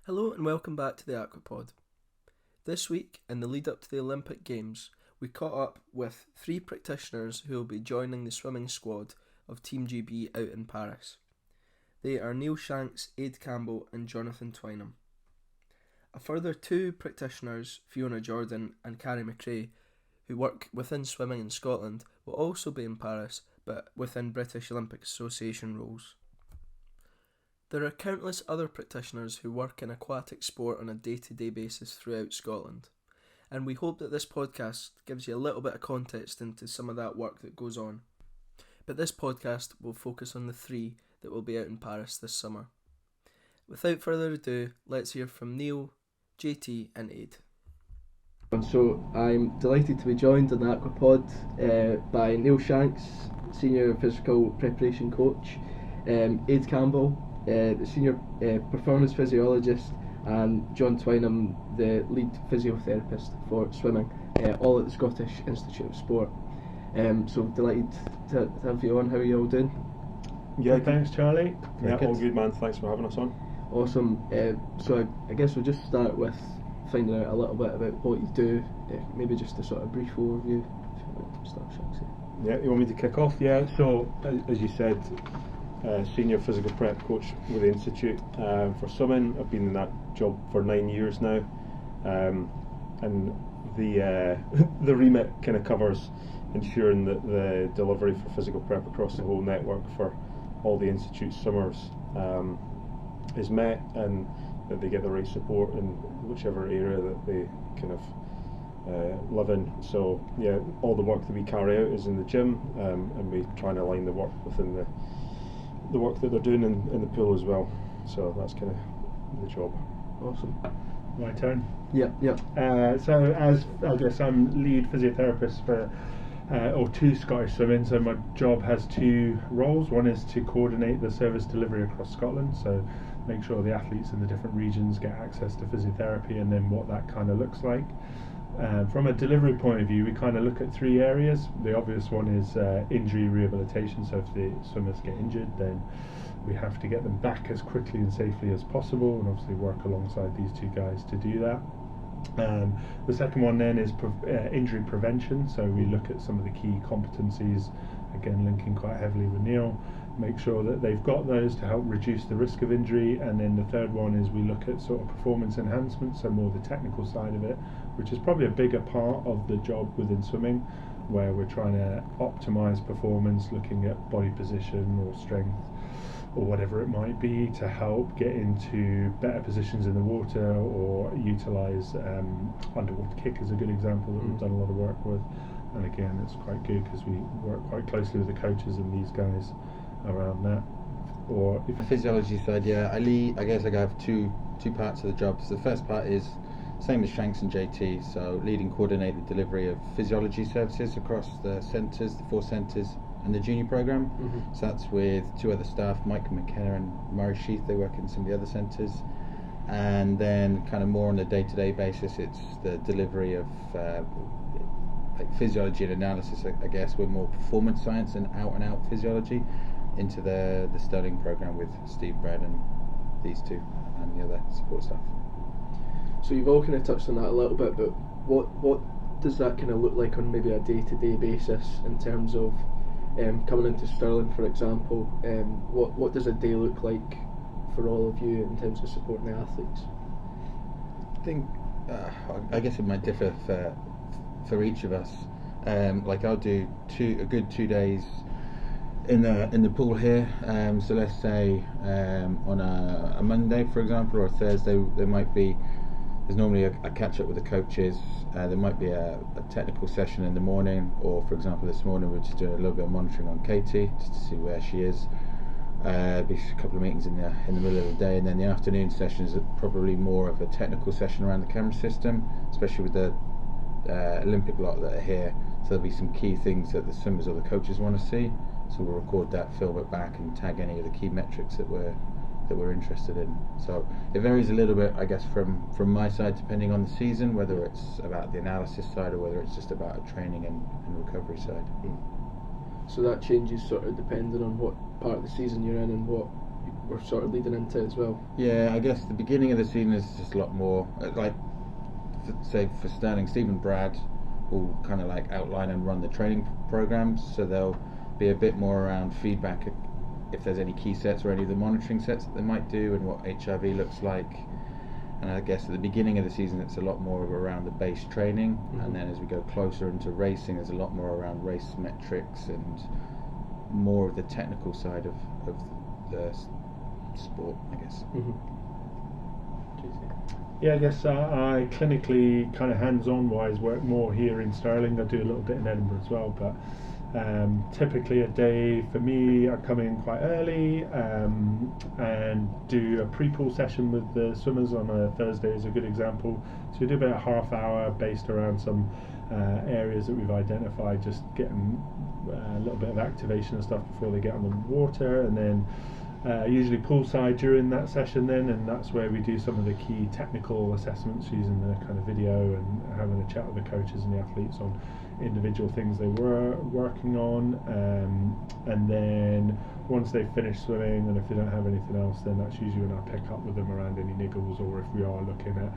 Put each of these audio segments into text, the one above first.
Hello and welcome back to the Aquapod. This week, in the lead up to the Olympic Games, we caught up with 3 practitioners who will be joining the swimming squad of Team GB out in Paris. They are Neil Shanks, Aid Campbell and Jonathan Twynham. A further 2 practitioners, Fiona Jordan and Carrie McRae, who work within swimming in Scotland, will also be in Paris, but within British Olympic Association roles. There are countless other practitioners who work in aquatic sport on a day-to-day basis throughout Scotland, and we hope that this podcast gives you a little bit of context into some of that work that goes on. But this podcast will focus on the 3 that will be out in Paris this summer. Without further ado, let's hear from Neil, JT and Aid. And so I'm delighted to be joined on the Aquapod by Neil Shanks, Senior Physical Preparation Coach, Aid Campbell, the Senior Performance Physiologist, and John Twynham, the Lead Physiotherapist for swimming, all at the Scottish Institute of Sport. So delighted to have you on. How are you all doing? Yeah, thanks Charlie. Very good. All good man, thanks for having us on. Awesome. So I guess we'll just start with finding out a little bit about what you do, maybe just a sort of brief overview. If you want to start, Shanks. Yeah, you want me to kick off? Yeah, so as you said, Senior Physical Prep Coach with the Institute for swimming. I've been in that job for 9 years now, and the the remit kind of covers ensuring that the delivery for physical prep across the whole network for all the Institute's swimmers is met, and that they get the right support in whichever area that they kind of live in. So yeah, all the work that we carry out is in the gym, and we try and align the work within the work that they're doing in the pool as well. So that's kind of the job. Awesome. My turn. Yeah. So as I guess I'm lead physiotherapist for or 2 Scottish swimming. So my job has 2 roles. One is to coordinate the service delivery across Scotland. So make sure the athletes in the different regions get access to physiotherapy, and then what that kind of looks like. From a delivery point of view, we kind of look at 3 areas. The obvious one is injury rehabilitation. So if the swimmers get injured, then we have to get them back as quickly and safely as possible, and obviously work alongside these 2 guys to do that. The second one then is injury prevention. So we look at some of the key competencies, again linking quite heavily with Neil, make sure that they've got those to help reduce the risk of injury. And then the third one is we look at sort of performance enhancement, so more the technical side of it, which is probably a bigger part of the job within swimming, where we're trying to optimize performance, looking at body position or strength or whatever it might be, to help get into better positions in the water, or utilize underwater kick is a good example that we've done a lot of work with. And again, it's quite good because we work quite closely with the coaches and these guys around that. Or if the physiology side, yeah, I guess I have two parts of the job. So the first part is same as Shanks and JT, so lead and coordinate the delivery of physiology services across the centres, the 4 centres and the junior programme. So that's with 2 other staff, Mike McKenna and Murray Sheath. They work in some of the other centres. And then kind of more on a day-to-day basis, it's the delivery of like physiology and analysis, I guess, with more performance science and out-and-out physiology into the Sterling programme with Steve Brad and these 2 and the other support staff. So you've all kind of touched on that a little bit, but what does that kind of look like on maybe a day-to-day basis in terms of coming into Stirling, for example? What does a day look like for all of you in terms of supporting the athletes? I think I guess it might differ for each of us. Like I'll do a good 2 days in the pool here. So let's say on a Monday, for example, or a Thursday, there's normally a catch up with the coaches. There might be a technical session in the morning, or for example this morning we're just doing a little bit of monitoring on Katie just to see where she is. Be a couple of meetings in the middle of the day, and then the afternoon sessions are probably more of a technical session around the camera system, especially with the Olympic lot that are here. So there'll be some key things that the swimmers or the coaches want to see. So we'll record that, film it back, and tag any of the key metrics that we're interested in. So it varies a little bit, I guess, from my side, depending on the season, whether it's about the analysis side or whether it's just about a training and recovery side. So that changes sort of depending on what part of the season you're in and what we're sort of leading into as well. Yeah, I guess the beginning of the season is just a lot more say for Sterling, Steve and Brad will kind of like outline and run the training programs, so they'll be a bit more around feedback if there's any key sets or any of the monitoring sets that they might do and what HIV looks like. And I guess at the beginning of the season it's a lot more around the base training, and then as we go closer into racing there's a lot more around race metrics and more of the technical side of the sport, I guess. Yeah, I guess I clinically, kind of hands-on wise, work more here in Stirling. I do a little bit in Edinburgh as well, but typically a day for me, I come in quite early and do a pre-pool session with the swimmers on a Thursday is a good example. So we do about a half hour based around some areas that we've identified, just getting a little bit of activation and stuff before they get on the water, and then usually poolside during that session then, and that's where we do some of the key technical assessments using the kind of video and having a chat with the coaches and the athletes on individual things they were working on, and then once they've finished swimming and if they don't have anything else, then that's usually when I pick up with them around any niggles, or if we are looking at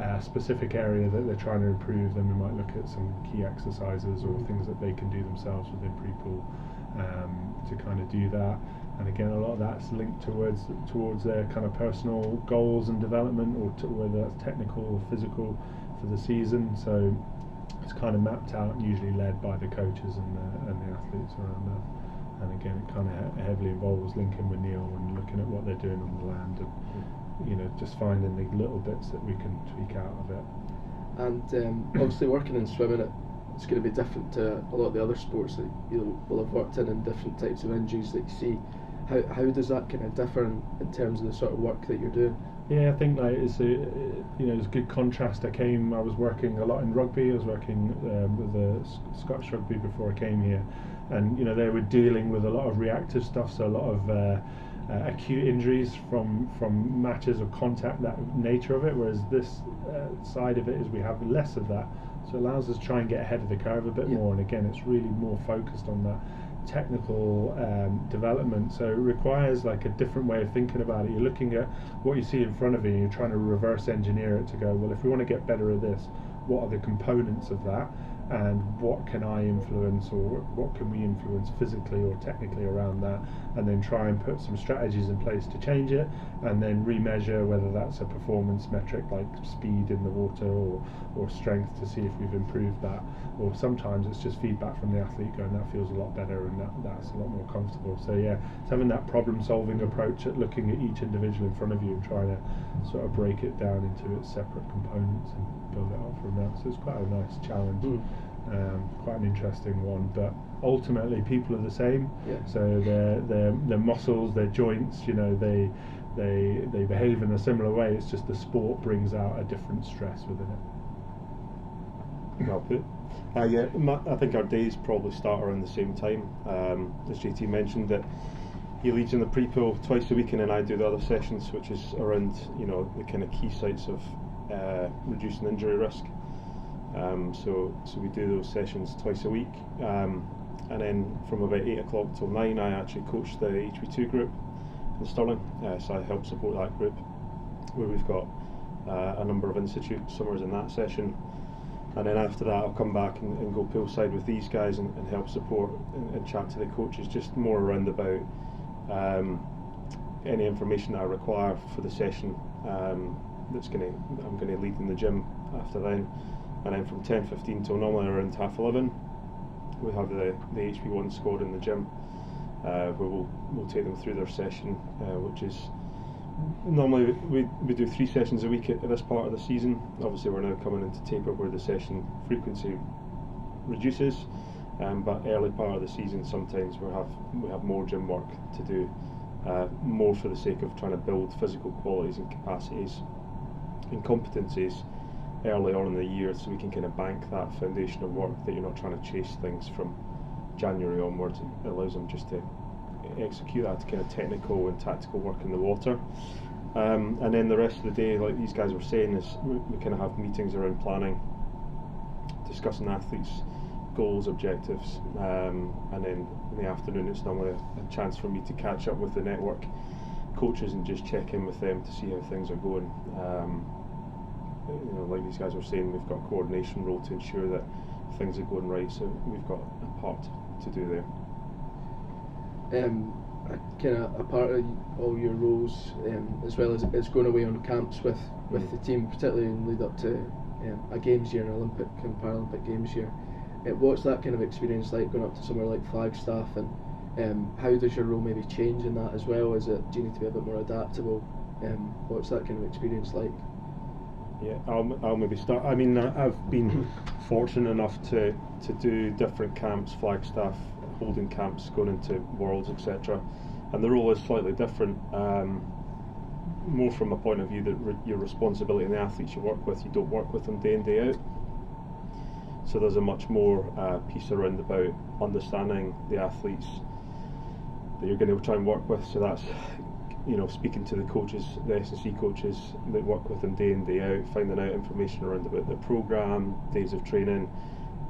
a specific area that they're trying to improve, then we might look at some key exercises or things that they can do themselves within pre-pool to kind of do that. And again, a lot of that's linked towards their kind of personal goals and development, or whether that's technical or physical for the season. So it's kind of mapped out and usually led by the coaches and the athletes around that. And again, it kind of heavily involves linking with Neil and looking at what they're doing on the land, and just finding the little bits that we can tweak out of it. And obviously working in swimming, it's going to be different to a lot of the other sports that you will have worked in different types of injuries that you see. How does that kind of differ in terms of the sort of work that you're doing? Yeah, I think like it's a good contrast. I was working a lot in rugby. I was working with the Scottish rugby before I came here, and they were dealing with a lot of reactive stuff, so a lot of acute injuries from matches or contact, that nature of it. Whereas this side of it is we have less of that, so it allows us to try and get ahead of the curve a bit more. And again, it's really more focused on that technical development, so it requires like a different way of thinking about it. You're looking at what you see in front of you and you're trying to reverse engineer it to go, well, if we want to get better at this, what are the components of that, and what can I influence, or what can we influence physically or technically around that, and then try and put some strategies in place to change it, and then remeasure whether that's a performance metric like speed in the water or strength to see if we've improved that, or sometimes it's just feedback from the athlete going, that feels a lot better and that's a lot more comfortable. So yeah, it's having that problem solving approach at looking at each individual in front of you and trying to sort of break it down into its separate components and build it up from that. So it's quite a nice challenge. Quite an interesting one, but ultimately people are the same. So their muscles, their joints, they behave in a similar way. It's just the sport brings out a different stress within it. Well put. I think our days probably start around the same time. As JT mentioned, that he leads in the pre-pool twice a week, and then I do the other sessions, which is around the kind of key sites of reducing injury risk. So we do those sessions twice a week, and then from about 8 o'clock till 9 I actually coach the HB2 group in Stirling, so I help support that group, where we've got a number of institute swimmers in that session, and then after that I'll come back and go poolside with these guys and help support and chat to the coaches, just more around about any information that I require for the session I'm going to lead in the gym after then. And then from 10:15 till normally around 10:30 we have the HB1 squad in the gym, where we'll take them through their session, which is normally we do 3 sessions a week at this part of the season. Obviously we're now coming into taper where the session frequency reduces, but early part of the season sometimes we have more gym work to do, more for the sake of trying to build physical qualities and capacities and competencies early on in the year, so we can kind of bank that foundation of work, that you're not trying to chase things from January onwards. It allows them just to execute that kind of technical and tactical work in the water, and then the rest of the day, like these guys were saying, is we kind of have meetings around planning, discussing athletes' goals, objectives, and then in the afternoon it's normally a chance for me to catch up with the network coaches and just check in with them to see how things are going. Like these guys were saying, we've got a coordination role to ensure that things are going right, so we've got a part to do there. Kind of a part of all your roles, as well as going away on camps with the team, particularly in lead up to a games year, an Olympic and Paralympic games year. What's that kind of experience like, going up to somewhere like Flagstaff, and how does your role maybe change in that as well? Do you need to be a bit more adaptable? What's that kind of experience like? Yeah, I'll maybe start. I mean, I've been fortunate enough to do different camps, Flagstaff, holding camps, going into Worlds, etc. And the role is slightly different, more from a point of view that your responsibility in the athletes you work with, you don't work with them day in, day out. So there's a much more piece around about understanding the athletes that you're going to try and work with. So that's, speaking to the coaches, the S&C coaches that work with them day in, day out, finding out information around about their programme, days of training,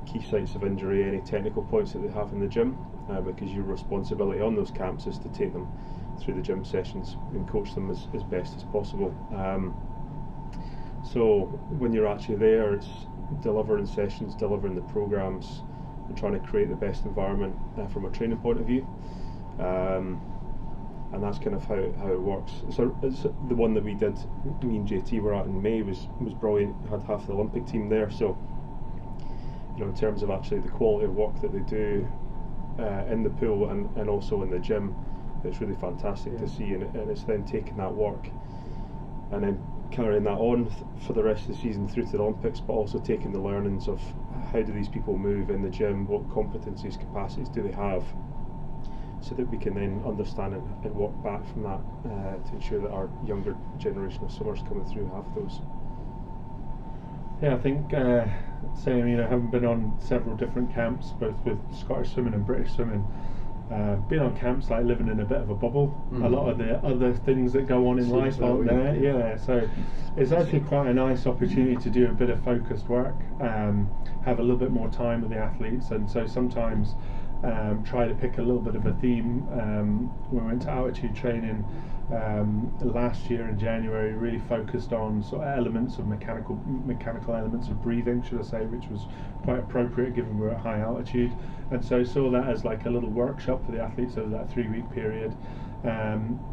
key sites of injury, any technical points that they have in the gym, because your responsibility on those camps is to take them through the gym sessions and coach them as best as possible. So when you're actually there, it's delivering sessions, delivering the programmes, and trying to create the best environment from a training point of view. And that's kind of how it works. So it's the one that we did, me and JT were at in May, was brilliant. Had half the Olympic team there, so in terms of actually the quality of work that they do in the pool and also in the gym, it's really fantastic to see. And it's then taking that work and then carrying that on for the rest of the season through to the Olympics, but also taking the learnings of how do these people move in the gym, what competencies, capacities do they have, so that we can then understand it and work back from that to ensure that our younger generation of swimmers coming through have those. Yeah, I think same. Having been on several different camps, both with Scottish swimming and British swimming, being on camps like living in a bit of a bubble. A lot of the other things that go on in life aren't there. Yeah, so it's actually quite a nice opportunity to do a bit of focused work, have a little bit more time with the athletes, and so sometimes try to pick a little bit of a theme. When we went to altitude training last year in January, really focused on sort of elements of mechanical elements of breathing, should I say, which was quite appropriate given we're at high altitude. And so saw that as like a little workshop for the athletes over that 3-week period.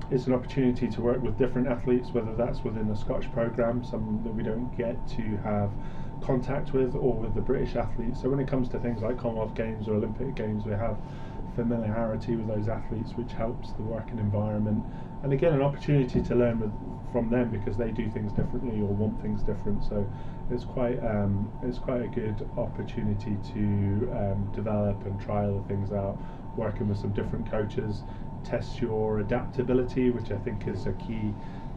It's an opportunity to work with different athletes, whether that's within the Scottish programme, some that we don't get to have contact with, or with the British athletes. So when it comes to things like Commonwealth Games or Olympic Games, we have familiarity with those athletes, which helps the working environment, and again an opportunity to learn from them, because they do things differently or want things different. So it's quite a good opportunity to develop and try other things out, working with some different coaches, test your adaptability, which I think is a key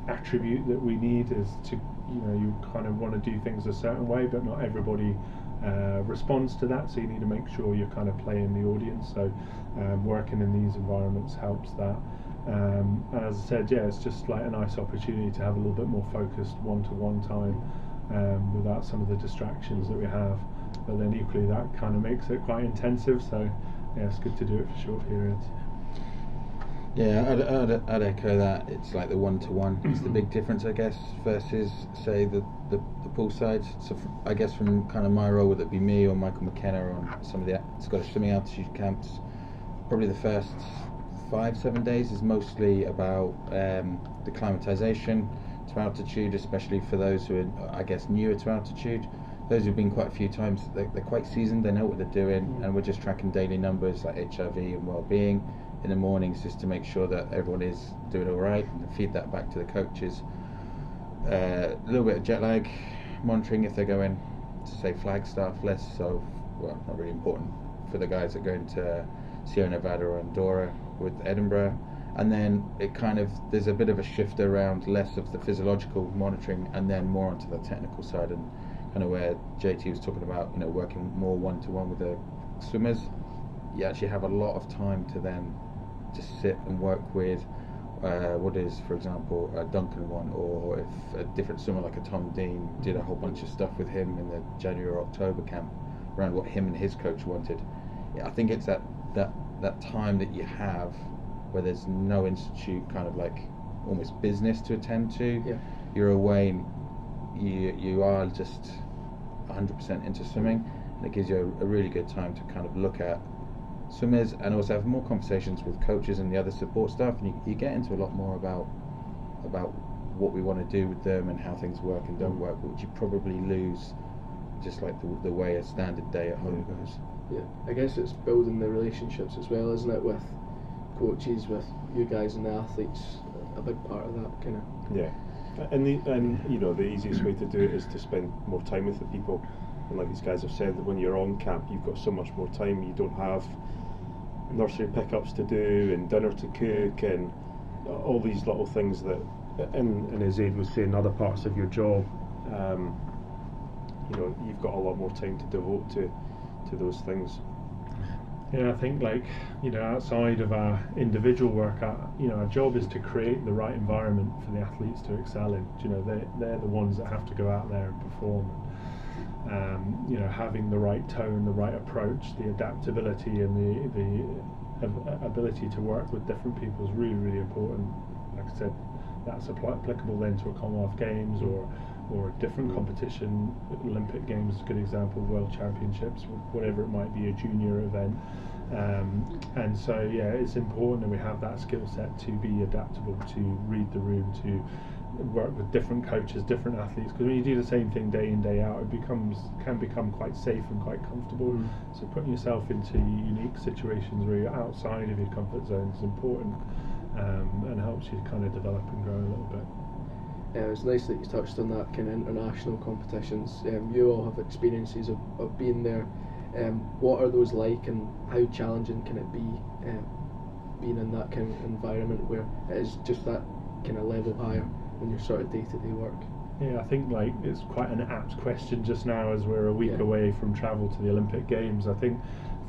attribute that we need, is to you kind of want to do things a certain way, but not everybody responds to that, so you need to make sure you're kind of playing the audience. So working in these environments helps that. And as I said, it's just like a nice opportunity to have a little bit more focused one-to-one time without some of the distractions that we have. But then equally that kind of makes it quite intensive, so it's good to do it for short periods. Yeah, I'd echo that. It's like the one-to-one. It's the big difference, I guess, versus, say, the pool side. So I guess from kind of my role, whether it be me or Michael McKenna on some of the Scottish swimming altitude camps, probably the first 5-7 days is mostly about the acclimatisation to altitude, especially for those who are, I guess, newer to altitude. Those who've been quite a few times, they're quite seasoned, they know what they're doing, and we're just tracking daily numbers like HIV and well-being in the mornings, just to make sure that everyone is doing all right, and feed that back to the coaches. A little bit of jet lag monitoring if they're going to, say, Flagstaff, less so, well, not really important for the guys that go into Sierra Nevada or Andorra with Edinburgh. And then it kind of, there's a bit of a shift around less of the physiological monitoring and then more onto the technical side, and kind of where JT was talking about, working more one-to-one with the swimmers. You actually have a lot of time to then just sit and work with what is, for example, a Duncan one, or if a different swimmer like a Tom Dean did a whole bunch of stuff with him in the January or October camp around what him and his coach wanted. I think it's that time that you have where there's no institute kind of like almost business to attend to. Yeah. You're away and you are just 100% into swimming, and it gives you a really good time to kind of look at swimmers and also have more conversations with coaches and the other support staff, and you get into a lot more about what we want to do with them and how things work and don't work, which you probably lose just like the way a standard day at home goes. Yeah, I guess it's building the relationships as well, isn't it, with coaches, with you guys and the athletes, a big part of that kind of. Yeah, and the easiest way to do it is to spend more time with the people. And like these guys have said, that when you're on camp, you've got so much more time. You don't have nursery pickups to do and dinner to cook and all these little things that. And as Aid was saying, other parts of your job, you've got a lot more time to devote to those things. Yeah, I think outside of our individual work, our job is to create the right environment for the athletes to excel in. They're the ones that have to go out there and perform. Having the right tone, the right approach, the adaptability, and the ability to work with different people is really, really important. Like I said, that's applicable then to a Commonwealth Games or a different competition. Olympic Games is a good example, World Championships, whatever it might be, a junior event. And so it's important that we have that skill set to be adaptable, to read the room, to work with different coaches, different athletes, because when you do the same thing day in, day out, it can become quite safe and quite comfortable. So putting yourself into unique situations where you're outside of your comfort zone is important, and helps you kind of develop and grow a little bit. Yeah, it's nice that you touched on that kind of international competitions. You all have experiences of being there. What are those like, and how challenging can it be being in that kind of environment where it is just that kind of level higher than your sort of day-to-day work? Yeah, I think it's quite an apt question just now as we're a week away from travel to the Olympic Games. I think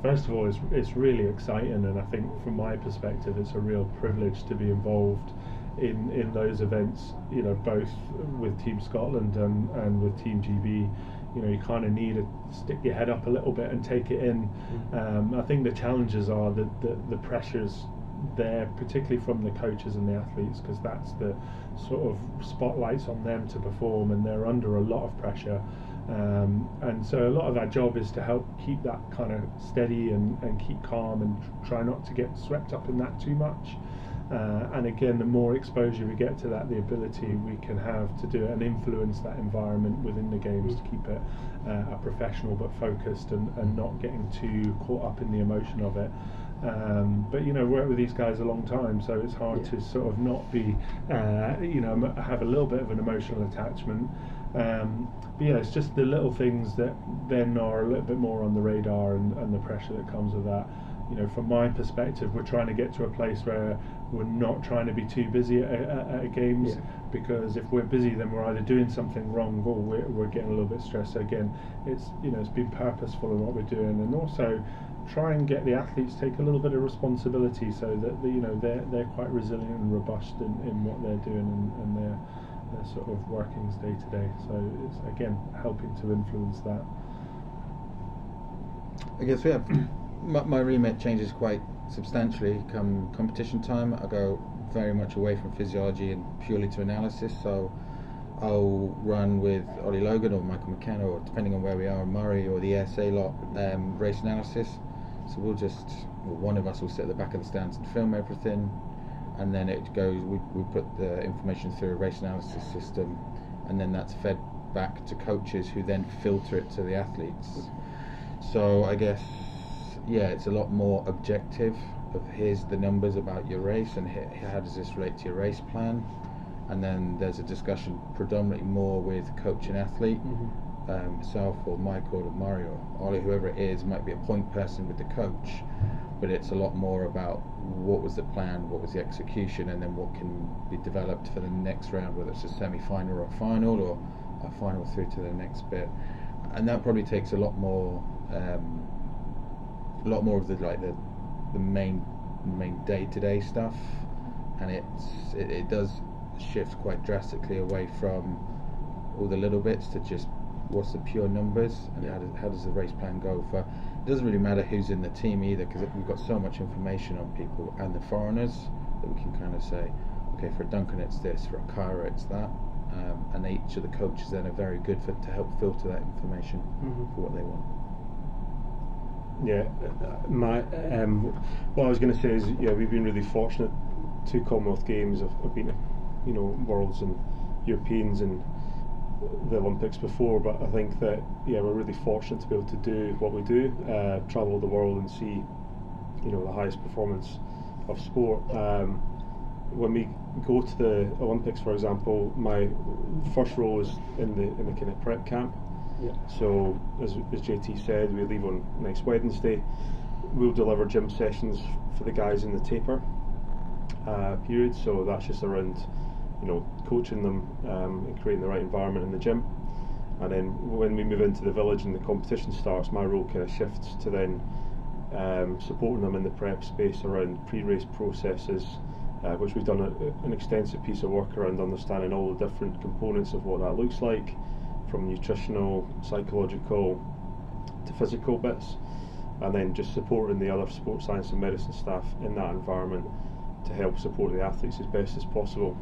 first of all it's really exciting, and I think from my perspective it's a real privilege to be involved in those events, both with Team Scotland and with Team GB. You kind of need to stick your head up a little bit and take it in. I think the challenges are the pressures there, particularly from the coaches and the athletes, because that's the sort of spotlights on them to perform, and they're under a lot of pressure. And so a lot of our job is to help keep that kind of steady and keep calm and try not to get swept up in that too much. And again, the more exposure we get to that, the ability we can have to do it and influence that environment within the games to keep it a professional but focused and not getting too caught up in the emotion of it. But worked with these guys a long time, so it's hard to sort of not be, have a little bit of an emotional attachment. But it's just the little things that then are a little bit more on the radar, and the pressure that comes with that. From my perspective, we're trying to get to a place where we're not trying to be too busy at games, because if we're busy, then we're either doing something wrong or we're getting a little bit stressed. So again, it's being purposeful in what we're doing, and also try and get the athletes take a little bit of responsibility, so that they're quite resilient and robust in what they're doing and their sort of workings day to day. So it's again helping to influence that. I guess we have my remit changes quite substantially come competition time. I go very much away from physiology and purely to analysis. So I'll run with Ollie Logan or Michael McKenna, or depending on where we are, Murray or the ESA lot, race analysis. So one of us will sit at the back of the stands and film everything, and then it goes, we put the information through a race analysis system, and then that's fed back to coaches who then filter it to the athletes. So I guess it's a lot more objective of here's the numbers about your race and how does this relate to your race plan, and then there's a discussion predominantly more with coach and athlete, myself or Michael or Murray or Ollie, whoever it is, might be a point person with the coach, but it's a lot more about what was the plan, what was the execution, and then what can be developed for the next round, whether it's a semi-final or a final or a final through to the next bit. And that probably takes a lot more of the main day-to-day stuff, and it does shift quite drastically away from all the little bits to just what's the pure numbers, and how does the race plan go for. It doesn't really matter who's in the team either, because we've got so much information on people and the foreigners that we can kind of say, okay, for Duncan it's this, for Akira it's that, and each of the coaches then are very good to help filter that information for what they want. Yeah, what I was going to say is, we've been really fortunate. 2 Commonwealth Games have been, Worlds and Europeans and the Olympics before, but I think that we're really fortunate to be able to do what we do, travel the world and see, the highest performance of sport. When we go to the Olympics, for example, my first role is in the kind of prep camp. Yeah. So as JT said, we leave on next Wednesday. We'll deliver gym sessions for the guys in the taper period. So that's just around, coaching them and creating the right environment in the gym. And then when we move into the village and the competition starts, my role kind of shifts to then supporting them in the prep space around pre-race processes, which we've done an extensive piece of work around understanding all the different components of what that looks like, from nutritional, psychological to physical bits, and then just supporting the other sports science and medicine staff in that environment to help support the athletes as best as possible.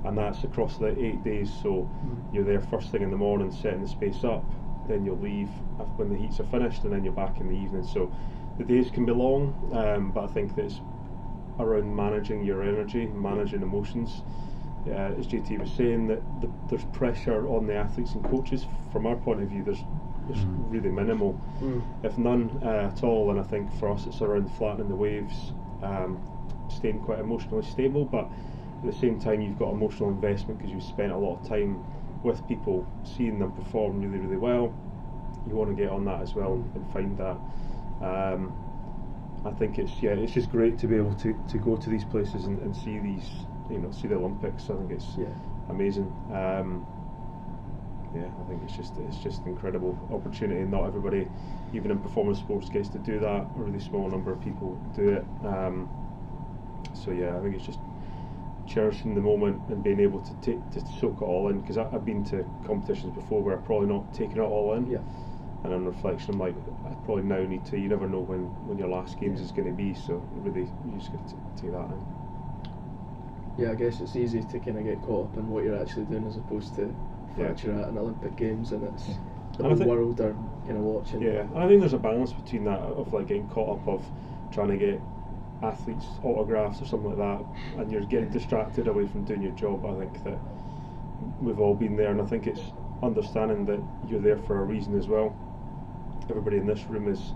And that's across the 8 days, so you're there first thing in the morning setting the space up, then you'll leave when the heats are finished, and then you're back in the evening. So the days can be long, but I think that it's around managing your energy, managing emotions. As JT was saying, that there's pressure on the athletes and coaches. From our point of view, there's really minimal, if none at all. And I think for us it's around flattening the waves, staying quite emotionally stable, but at the same time you've got emotional investment because you've spent a lot of time with people, seeing them perform really, really well. You want to get on that as well and find that. I think it's just great to be able to go to these places and see these, see the Olympics. I think it's amazing. I think it's just an incredible opportunity. Not everybody, even in performance sports, gets to do that. A really small number of people do it. I think it's just cherishing the moment and being able to soak it all in. Because I've been to competitions before where I've probably not taken it all in. Yeah. And on reflection, I'm like, I probably now need to. You never know when your last games is going to be. So really, you just got to take that in. Yeah, I guess it's easy to kind of get caught up in what you're actually doing as opposed to you're at an Olympic Games and it's the whole world are kind of watching. Yeah, and I think there's a balance between that of like getting caught up of trying to get athletes autographs or something like that, and you're getting distracted away from doing your job. I think that we've all been there, and I think it's understanding that you're there for a reason as well. Everybody in this room is,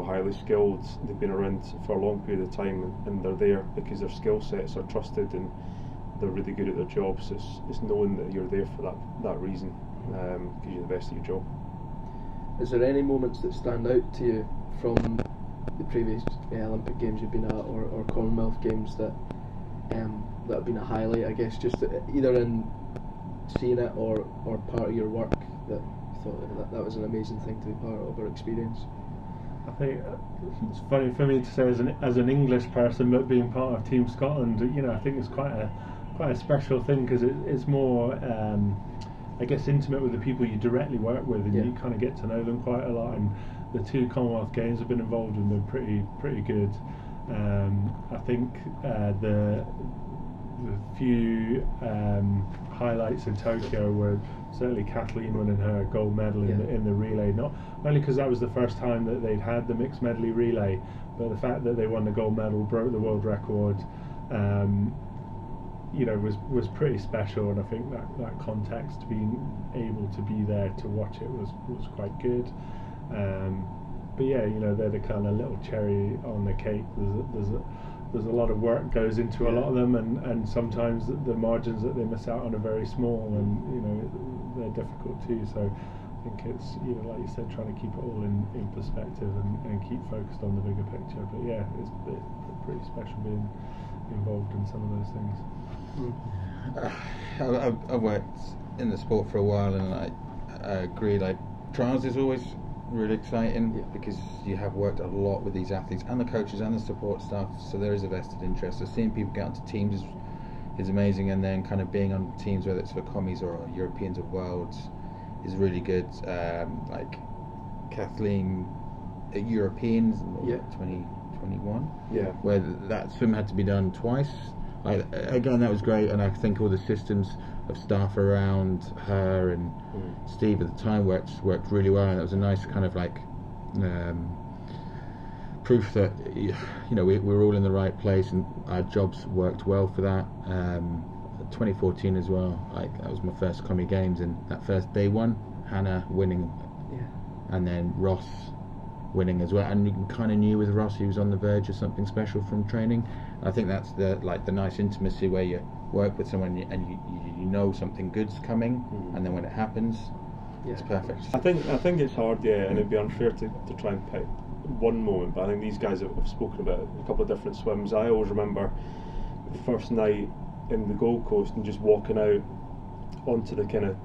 highly skilled. They've been around for a long period of time, and they're there because their skill sets are trusted and they're really good at their jobs. It's knowing that you're there for that reason, because you're the best at your job. Is there any moments that stand out to you from the previous Olympic Games you've been at, or Commonwealth Games that have been a highlight? I guess just either in seeing it or part of your work that you thought that was an amazing thing to be part of or experience? I think it's funny for me to say as an English person, but being part of Team Scotland, I think it's quite a special thing because it's more, I guess, intimate with the people you directly work with, and you kind of get to know them quite a lot. And the 2 Commonwealth Games I've been involved in have been pretty good. I think the few highlights in Tokyo were certainly Kathleen winning her gold medal in the relay, not only because that was the first time that they'd had the mixed medley relay, but the fact that they won the gold medal, broke the world record, was pretty special. And I think that context, being able to be there to watch it was quite good. But they're the kind of little cherry on the cake. There's a lot of work goes into a lot of them, and sometimes the margins that they miss out on are very small, and they're difficult too. So I think it's, like you said, trying to keep it all in perspective and keep focused on the bigger picture. But it's pretty special being involved in some of those things. I've worked in the sport for a while, and I agree. Like, trials is always really exciting because you have worked a lot with these athletes and the coaches and the support staff, so there is a vested interest. So seeing people get onto teams is amazing, and then kind of being on teams, whether it's for commies or Europeans or Worlds, is really good. Like Kathleen at Europeans 20 21. Yeah. Where that swim had to be done twice. Again, that was great, and I think all the systems of staff around her and Steve at the time worked really well, and it was a nice kind of like proof that we were all in the right place and our jobs worked well for that. 2014 as well, like that was my first Commie Games, and that first day one, Hannah winning, and then Ross winning as well, and you kind of knew with Ross he was on the verge of something special from training. I think that's the nice intimacy where you work with someone and you know something good's coming, and then when it happens, it's perfect. I think it's hard, and it'd be unfair to try and pick one moment, but I think these guys have spoken about a couple of different swims. I always remember the first night in the Gold Coast and just walking out onto the kind of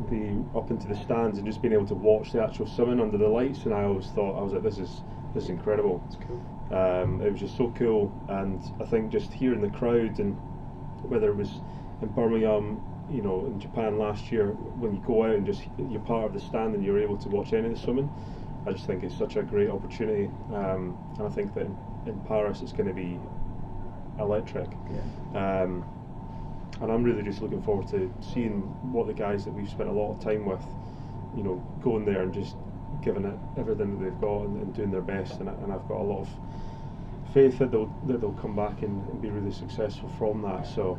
the up into the stands and just being able to watch the actual swimming under the lights, and I always thought, I was like, this is incredible. It's cool. It was just so cool, and I think just hearing the crowd, and whether it was in Birmingham, in Japan last year, when you go out and just you're part of the stand and you're able to watch any of the swimming, I just think it's such a great opportunity, and I think that in Paris it's going to be electric. And I'm really just looking forward to seeing what the guys that we've spent a lot of time with, going there and just giving it everything that they've got and doing their best, and I've got a lot of faith that they'll come back and be really successful from that. So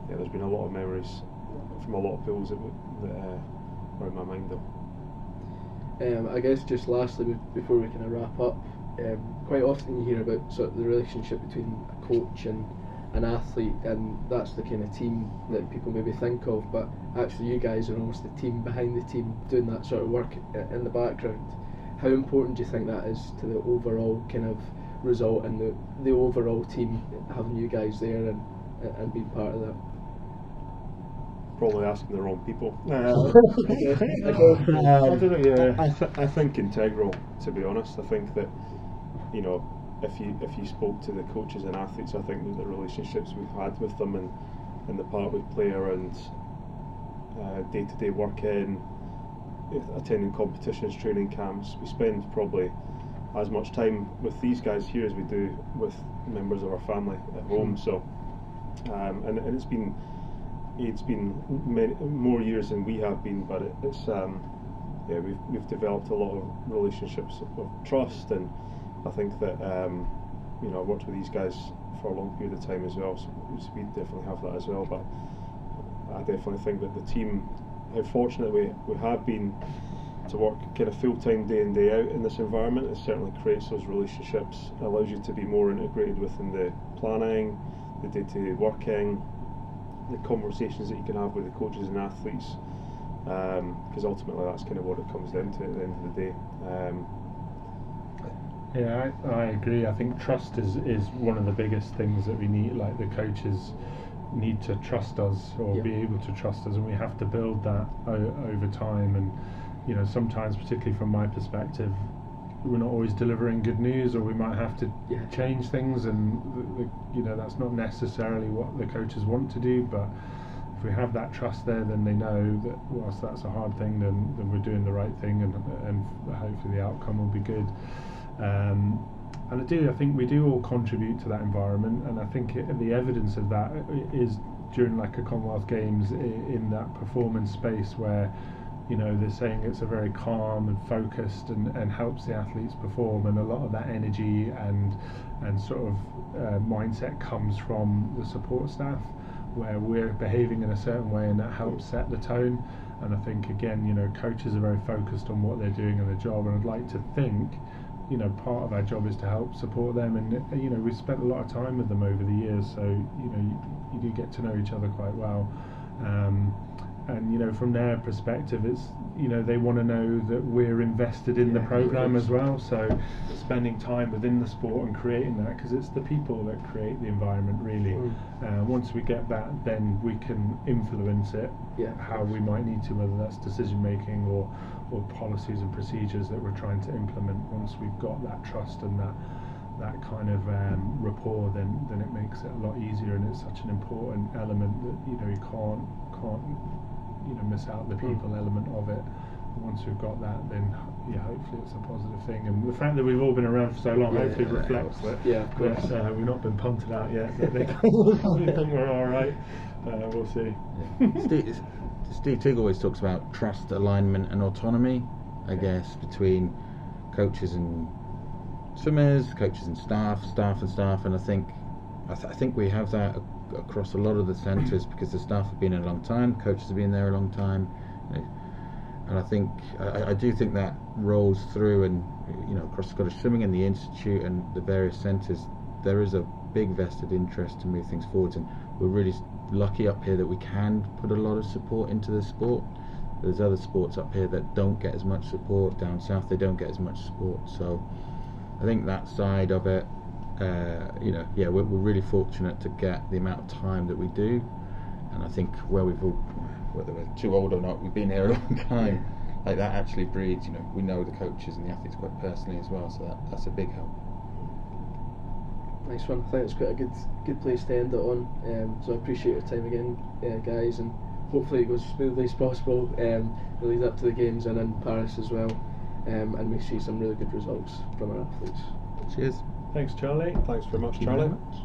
there's been a lot of memories from a lot of pools that are in my mind though. I guess just lastly, before we kind of wrap up, quite often you hear about sort of the relationship between a coach and an athlete, and that's the kind of team that people maybe think of, but actually you guys are almost the team behind the team doing that sort of work in the background. How important do you think that is to the overall kind of result and the overall team, having you guys there and being part of that? Probably asking the wrong people. I think integral, to be honest. I think that if you spoke to the coaches and athletes, I think that the relationships we've had with them and the part we play around day-to-day work in, attending competitions, training camps, we spend probably as much time with these guys here as we do with members of our family at home. So and it's been many more years than we have been, but we've developed a lot of relationships of trust, and I think that I've worked with these guys for a long period of time as well, so we definitely have that as well. But I definitely think that the team, how fortunate we have been to work kind of full-time day in day out in this environment, it certainly creates those relationships, allows you to be more integrated within the planning, the day-to-day working, the conversations that you can have with the coaches and athletes, because ultimately that's kind of what it comes down to at the end of the day. I agree. I think trust is one of the biggest things that we need. Like, the coaches need to trust us, or be able to trust us, and we have to build that over time. And sometimes, particularly from my perspective, we're not always delivering good news, or we might have to change things, and that's not necessarily what the coaches want to do. But if we have that trust there, then they know that whilst that's a hard thing, then we're doing the right thing, and hopefully the outcome will be good. And I think we do all contribute to that environment, and I think the evidence of that is during like a Commonwealth Games in that performance space where they're saying it's a very calm and focused and helps the athletes perform, and a lot of that energy and sort of mindset comes from the support staff, where we're behaving in a certain way, and that helps set the tone. And I think again, coaches are very focused on what they're doing in their job, and I'd like to think part of our job is to help support them, and we've spent a lot of time with them over the years, so you do get to know each other quite well. And from their perspective, it's they want to know that we're invested in the program as well. So spending time within the sport and creating that, because it's the people that create the environment really. Once we get that, then we can influence it how we might need to, whether that's decision making or policies and procedures that we're trying to implement. Once we've got that trust and that kind of rapport, then it makes it a lot easier, and it's such an important element that you can't miss out the people element of it. Once we've got that, then hopefully it's a positive thing, and the fact that we've all been around for so long hopefully reflects that. Yeah, of course. That we've not been punted out yet. That they think we're all right. We'll see. Yeah. Steve Tigg always talks about trust, alignment, and autonomy. I guess between coaches and swimmers, coaches and staff, and I think we have that across a lot of the centres because the staff have been in a long time, coaches have been there a long time, and I think I do think that rolls through, and across Scottish Swimming and the Institute and the various centres, there is a big vested interest to move things forwards, and we're really lucky up here that we can put a lot of support into the sport. There's other sports up here that don't get as much support. Down south they don't get as much support, so I think that side of it, we're really fortunate to get the amount of time that we do, and I think whether we're too old or not, we've been here a long time. Like that actually breeds, we know the coaches and the athletes quite personally as well, so that's a big help. Nice one. I think it's quite a good place to end it on. So I appreciate your time again, guys, and hopefully it goes as smoothly as possible. The lead up to the games and in Paris as well, and we see some really good results from our athletes. Cheers. Thanks, Charlie. Thanks very much, Thank you Charlie. very much.